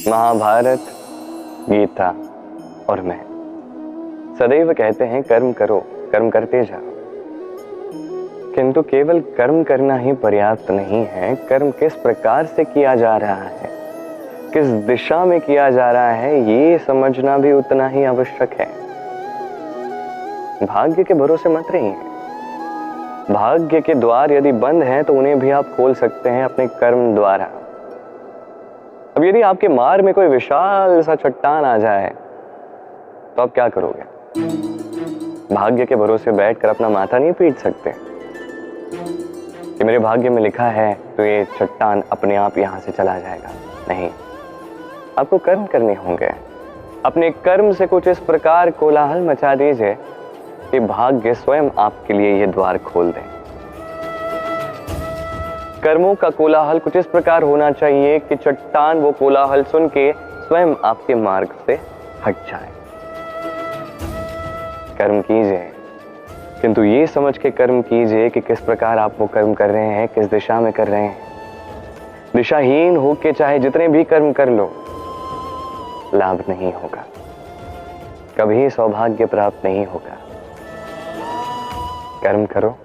महाभारत, गीता और मैं सदैव कहते हैं कर्म करो, कर्म करते जाओ। किंतु केवल कर्म करना ही पर्याप्त नहीं है। कर्म किस प्रकार से किया जा रहा है, किस दिशा में किया जा रहा है, ये समझना भी उतना ही आवश्यक है। भाग्य के भरोसे मत रहिए। भाग्य के द्वार यदि बंद हैं तो उन्हें भी आप खोल सकते हैं अपने कर्म द्वारा। अब यदि आपके मार्ग में कोई विशाल सा चट्टान आ जाए तो आप क्या करोगे? भाग्य के भरोसे बैठकर अपना माथा नहीं पीट सकते कि मेरे भाग्य में लिखा है तो ये चट्टान अपने आप यहां से चला जाएगा। नहीं, आपको कर्म करने होंगे। अपने कर्म से कुछ इस प्रकार कोलाहल मचा दीजिए कि भाग्य स्वयं आपके लिए ये द्वार खोल दे। कर्मों का कोलाहल कुछ इस प्रकार होना चाहिए कि चट्टान वो कोलाहल सुन के स्वयं आपके मार्ग से हट जाए। कर्म कीजिए, किंतु ये समझ के कर्म कीजिए कि किस प्रकार आप वो कर्म कर रहे हैं, किस दिशा में कर रहे हैं। दिशाहीन होके चाहे जितने भी कर्म कर लो, लाभ नहीं होगा, कभी सौभाग्य प्राप्त नहीं होगा। कर्म करो,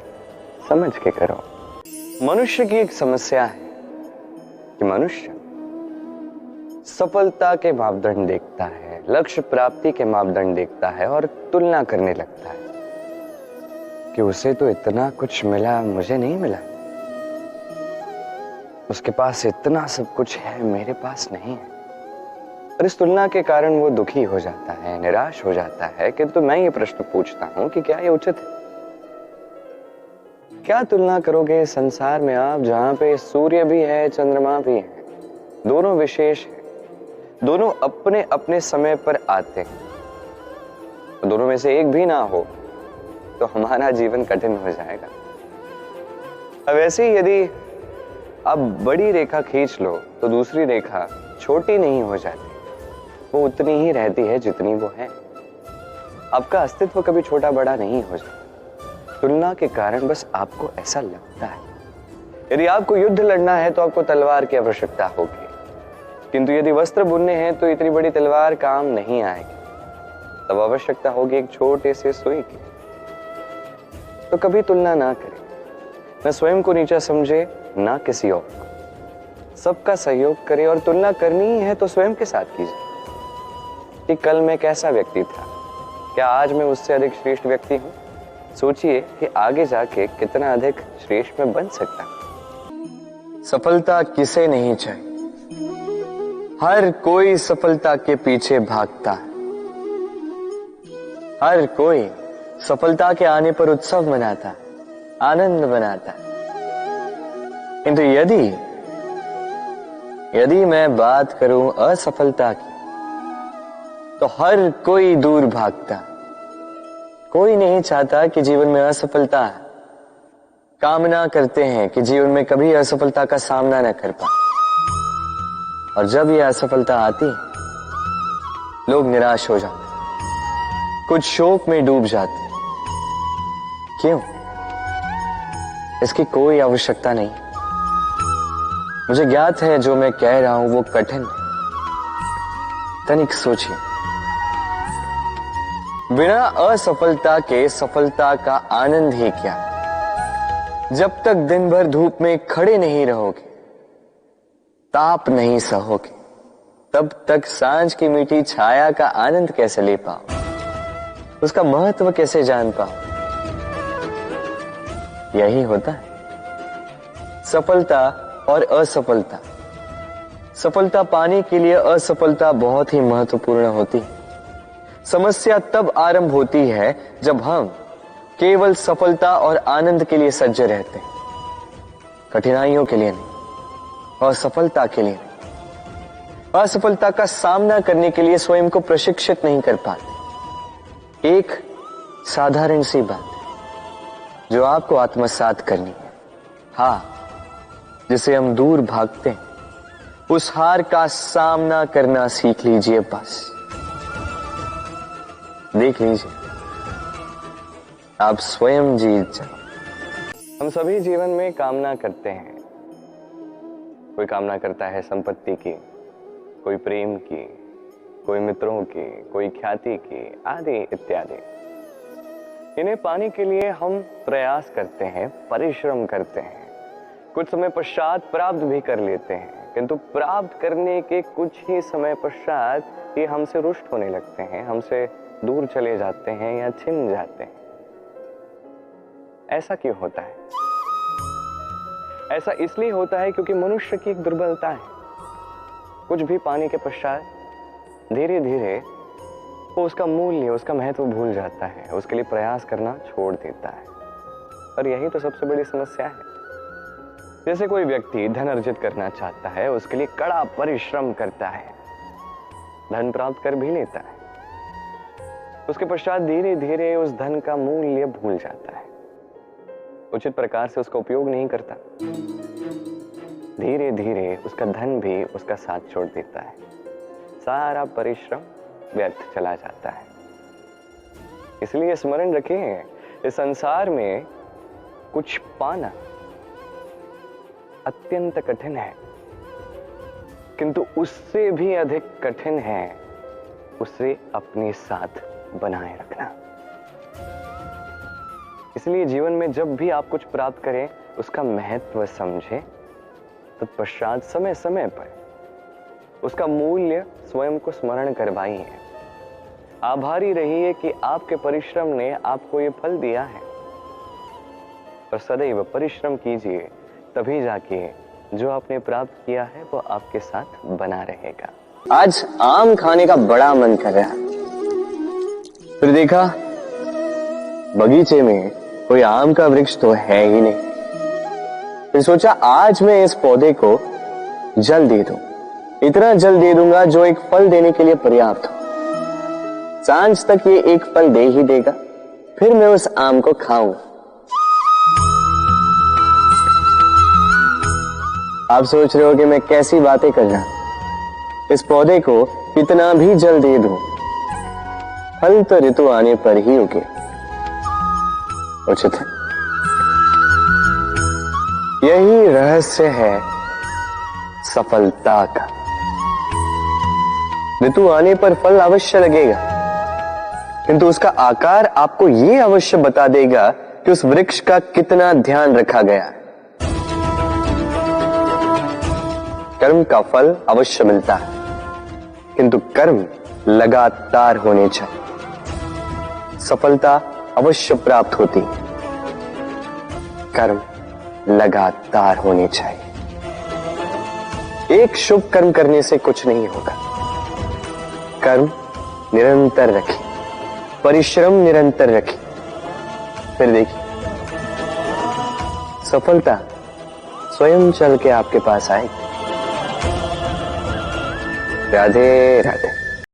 समझ के करो। मनुष्य की एक समस्या है कि मनुष्य सफलता के मापदंड देखता है, लक्ष्य प्राप्ति के मापदंड देखता है और तुलना करने लगता है कि उसे तो इतना कुछ मिला, मुझे नहीं मिला। उसके पास इतना सब कुछ है, मेरे पास नहीं है। और इस तुलना के कारण वो दुखी हो जाता है, निराश हो जाता है। किंतु मैं ये प्रश्न पूछता हूं कि क्या ये उचित है? क्या तुलना करोगे संसार में आप, जहां पे सूर्य भी है, चंद्रमा भी है, दोनों विशेष हैं, दोनों अपने अपने समय पर आते हैं। दोनों में से एक भी ना हो तो हमारा जीवन कठिन हो जाएगा। अब ऐसे ही यदि आप बड़ी रेखा खींच लो तो दूसरी रेखा छोटी नहीं हो जाती, वो उतनी ही रहती है जितनी वो है। आपका अस्तित्व कभी छोटा बड़ा नहीं हो जाता। तुलना के कारण बस आपको ऐसा लगता है। यदि आपको युद्ध लड़ना है तो आपको तलवार की आवश्यकता होगी, किंतु यदि वस्त्र बुनने हैं तो इतनी बड़ी तलवार काम नहीं आएगी। तब आवश्यकता होगी एक छोटे से सुई की। तो कभी तुलना ना करें, न स्वयं को नीचा समझे, ना किसी और को। सबका सहयोग करे और तुलना करनी ही है तो स्वयं के साथ कीजिए कि कल मैं कैसा व्यक्ति था, क्या आज मैं उससे अधिक श्रेष्ठ व्यक्ति हूं। सोचिए कि आगे जाके कितना अधिक श्रेष्ठ में बन सकता। सफलता किसे नहीं चाहिए? हर कोई सफलता के पीछे भागता है। हर कोई सफलता के आने पर उत्सव मनाता है, आनंद मनाता है। किंतु यदि मैं बात करूं असफलता की, तो हर कोई दूर भागता है। कोई नहीं चाहता कि जीवन में असफलता है। कामना करते हैं कि जीवन में कभी असफलता का सामना न कर पाए। और जब यह असफलता आती है, लोग निराश हो जाते हैं, कुछ शोक में डूब जाते हैं। क्यों? इसकी कोई आवश्यकता नहीं। मुझे ज्ञात है जो मैं कह रहा हूं वो कठिन है। तनिक सोचिए, बिना असफलता के सफलता का आनंद ही क्या? जब तक दिन भर धूप में खड़े नहीं रहोगे, ताप नहीं सहोगे, तब तक सांझ की मीठी छाया का आनंद कैसे ले पाओ, उसका महत्व कैसे जान पाओ? यही होता है सफलता और असफलता। सफलता पाने के लिए असफलता बहुत ही महत्वपूर्ण होती है। समस्या तब आरंभ होती है जब हम केवल सफलता और आनंद के लिए सज्ज रहते हैं, कठिनाइयों के लिए नहीं, असफलता के लिए नहीं। असफलता का सामना करने के लिए स्वयं को प्रशिक्षित नहीं कर पाते। एक साधारण सी बात है जो आपको आत्मसात करनी है। हाँ, जिसे हम दूर भागते हैं, उस हार का सामना करना सीख लीजिए। बस देख लीजिए, आप स्वयं जीत जाओ। हम सभी जीवन में कामना करते हैं। कोई कामना करता है संपत्ति की, कोई प्रेम की, कोई मित्रों की, कोई ख्याति की, आदि इत्यादि। इन्हें पाने के लिए हम प्रयास करते हैं, परिश्रम करते हैं, कुछ समय पश्चात प्राप्त भी कर लेते हैं, किंतु प्राप्त करने के कुछ ही समय पश्चात ये हमसे रुष्ट होने लगते हैं, हमसे दूर चले जाते हैं या छिन जाते हैं। ऐसा क्यों होता है? ऐसा इसलिए होता है क्योंकि मनुष्य की एक दुर्बलता है। कुछ भी पाने के पश्चात धीरे धीरे वो उसका मूल्य, उसका महत्व भूल जाता है, उसके लिए प्रयास करना छोड़ देता है। और यही तो सबसे बड़ी समस्या है। जैसे कोई व्यक्ति धन अर्जित करना चाहता है, उसके लिए कड़ा परिश्रम करता है, धन प्राप्त कर भी लेता है, उसके पश्चात धीरे धीरे उस धन का मूल्य भूल जाता है, उचित प्रकार से उसका उपयोग नहीं करता, धीरे धीरे उसका धन भी उसका साथ छोड़ देता है, सारा परिश्रम व्यर्थ चला जाता है। इसलिए स्मरण रखें, इस संसार में कुछ पाना अत्यंत कठिन है, किंतु उससे भी अधिक कठिन है उसे अपने साथ बनाए रखना। इसलिए जीवन में जब भी आप कुछ प्राप्त करें, उसका महत्व समझें, तत्पश्चात समय समय पर उसका मूल्य स्वयं को स्मरण करवाइए। आभारी रहिए कि आपके परिश्रम ने आपको ये फल दिया है, और सदैव परिश्रम कीजिए, तभी जाके जो आपने प्राप्त किया है वो आपके साथ बना रहेगा। आज आम खाने का बड़ा मन कर रहा, फिर देखा बगीचे में कोई आम का वृक्ष तो है ही नहीं। फिर सोचा आज मैं इस पौधे को जल दे दूं, इतना जल दे दूंगा जो एक फल देने के लिए पर्याप्त हो। सांझ तक ये एक फल दे ही देगा, फिर मैं उस आम को खाऊंगा। आप सोच रहे हो कि मैं कैसी बातें कर रहा हूं। इस पौधे को कितना भी जल दे दूं, फल तो ऋतु आने पर ही उगे। उचित है। यही रहस्य है सफलता का। ऋतु आने पर फल अवश्य लगेगा, किंतु उसका आकार आपको यह अवश्य बता देगा कि उस वृक्ष का कितना ध्यान रखा गया है। कर्म का फल अवश्य मिलता है, किंतु कर्म लगातार होने चाहिए। सफलता अवश्य प्राप्त होती है, कर्म लगातार होने चाहिए। एक शुभ कर्म करने से कुछ नहीं होगा। कर्म निरंतर रखें, परिश्रम निरंतर रखें, फिर देखिए सफलता स्वयं चल के आपके पास आएगी। राधे राधे।